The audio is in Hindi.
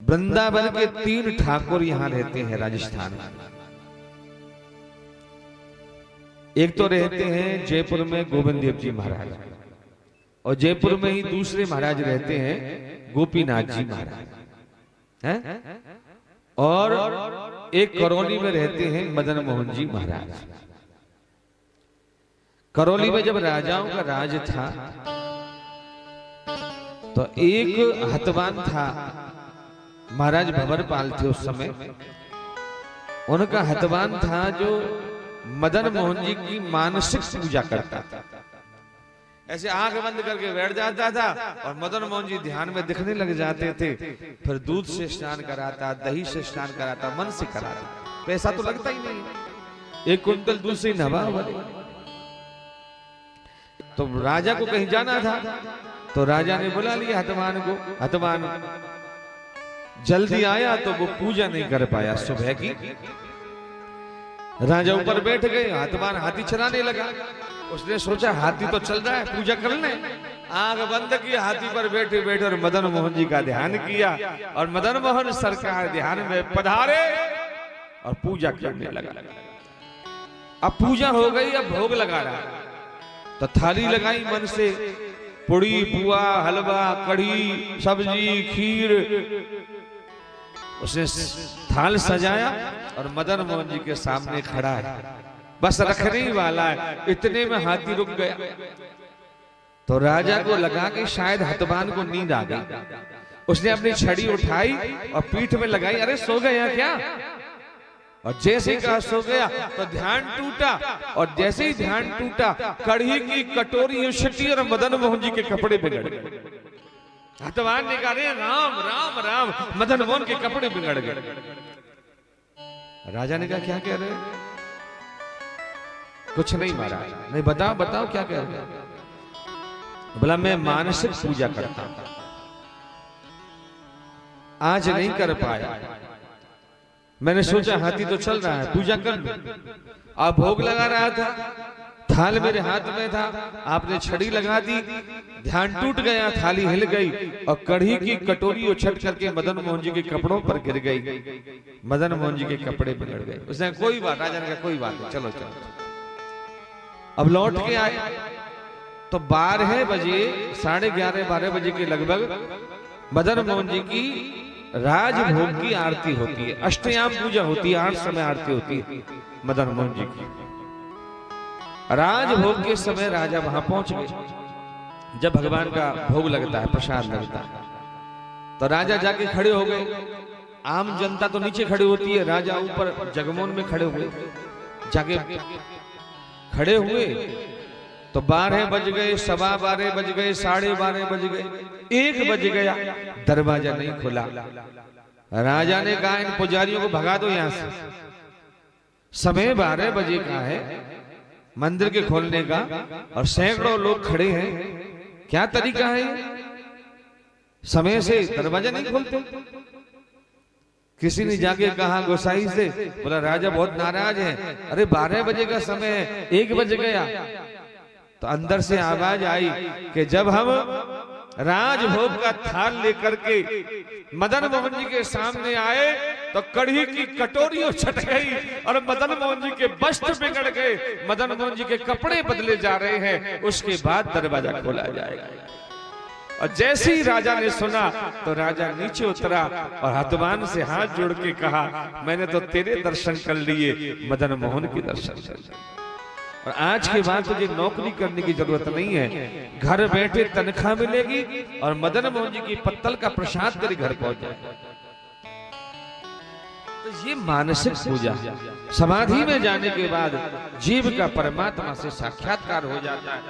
वृंदावन के 3 ठाकुर यहाँ रहते हैं राजस्थान में। एक तो रहते हैं जयपुर में गोविंद देव जी महाराज, और जयपुर में ही दूसरे महाराज रहते हैं गोपीनाथ जी महाराज हैं, और एक करौली में रहते हैं मदन मोहन जी महाराज। करौली में जब राजाओं का राज था तो एक हतवान था, महाराज भंवरपाल थे उस समय, उनका हतवान था जो मदन मोहन जी की मानसिक पूजा करता था। ऐसे आंख बंद करके बैठ जाता था और मदन मोहन जी ध्यान में दिखने लग जाते थे। फिर दूध से स्नान कराता, दही से स्नान कराता, मन से कराता। पैसा तो लगता ही नहीं, 1 कुंटल दूध से नवा। तो राजा को कहीं जाना था तो राजा ने बुला लिया हतवान को। हतवान जल्दी आया तो वो पूजा नहीं कर पाया सुबह की। राजा ऊपर बैठ गए, हतवान हाथी चलाने लगा। उसने सोचा हाथी तो चल रहा है, पूजा कर ले। आंख बंद की, हाथी पर बैठे बैठे और मदन मोहन जी का ध्यान किया, और मदन मोहन सरकार ध्यान में पधारे और पूजा करने लगा। अब पूजा हो गई, अब भोग लगा रहा, तो थाली लगाई मन से, पुड़ी पुआ हलवा कढ़ी सब्जी खीर, उसने थाल सजाया और मदन मोहन जी के सामने खड़ा है, बस रखने ही वाला है। इतने में हाथी रुक गया। तो राजा को लगा कि शायद हतवान को नींद आ गई। उसने अपनी छड़ी उठाई और पीठ में लगाई, अरे सो गया क्या? और जैसे ही कहा सो गया तो ध्यान टूटा, और जैसे ही ध्यान टूटा कढ़ी की कटोरी उछटी और मदन मोहन जी के कपड़े बिगड़ गए। हतवान ने कहा, अरे राम राम राम, मदन मोहन के कपड़े बिगड़ गए। राजा ने कहा, क्या कह रहे? कुछ नहीं महाराज। नहीं, बताओ बताओ क्या कह रहे? बोला, मैं मानसिक पूजा करता हूं, आज नहीं कर पाया। मैंने सोचा हाथी तो चल रहा है, पूजा कर लूं। आप भोग लगा रहा था, थाल मेरे हाथ में था, आपने छड़ी लगा दी, ध्यान टूट गया, थाली हिल गई और कढ़ी की कटोरी उछट करके मदन मोहन जी के कपड़ों पर गिर गई। मदन मोहन जी के कपड़े बिगड़ गए। उसने कोई बात, राजा ने कहा कोई बात नहीं, चलो चलो। अब लौट के आए तो 12 बजे, 11:30-12 बजे के लगभग मदन मोहन जी की राजभोग की आरती होती है। अष्टयाम पूजा होती है, 8 समय आरती होती है मदन मोहन जी की। राजभोग के समय राजा वहां पहुंच गए। जब भगवान का भोग लगता है, प्रसाद लगता है, तो राजा जाके खड़े हो गए। आम जनता तो नीचे खड़ी होती है, राजा ऊपर जगमोहन में खड़े हुए। जाके खड़े हुए तो 12 बज गए, 12:15 बज गए, 12:30 बज गए, 1 बज गया, दरवाजा नहीं खुला। राजा ने कहा, इन पुजारियों को भगा दो यहां से, समय 12 बजे का है मंदिर के खोलने का, और सैकड़ों लोग खड़े हैं, क्या तरीका है? समय से दरवाजा नहीं खोलते। किसी ने जाके कहा गोसाई से, बोला राजा बहुत नाराज है, अरे 12 बजे का समय है, 1 बज गया। तो अंदर से आवाज आई कि जब हम राजभोग का थाल लेकर के मदन मोहन जी के सामने आए तो कढ़ी की कटोरी उछट गई और मदन मोहन जी के वस्त्र बिगड़ गए, मदन मोहन जी के कपड़े बदले जा रहे हैं, उसके बाद दरवाजा खोला जाएगा। और जैसे ही राजा ने सुना तो राजा नीचे उतरा और हतवान से हाथ जोड़ के कहा, मैंने तो तेरे दर्शन कर लिए, मदन मोहन के दर्शन कर लिए, और आज के बाद तुझे नौकरी करने की जरूरत नहीं है, घर बैठे तनख्वाह मिलेगी और मदन मोहन जी की पत्तल का प्रसाद तेरे घर पहुंच जाएगा। तो ये मानसिक पूजा, समाधि में जाने के बाद जीव का परमात्मा से साक्षात्कार हो जाता है।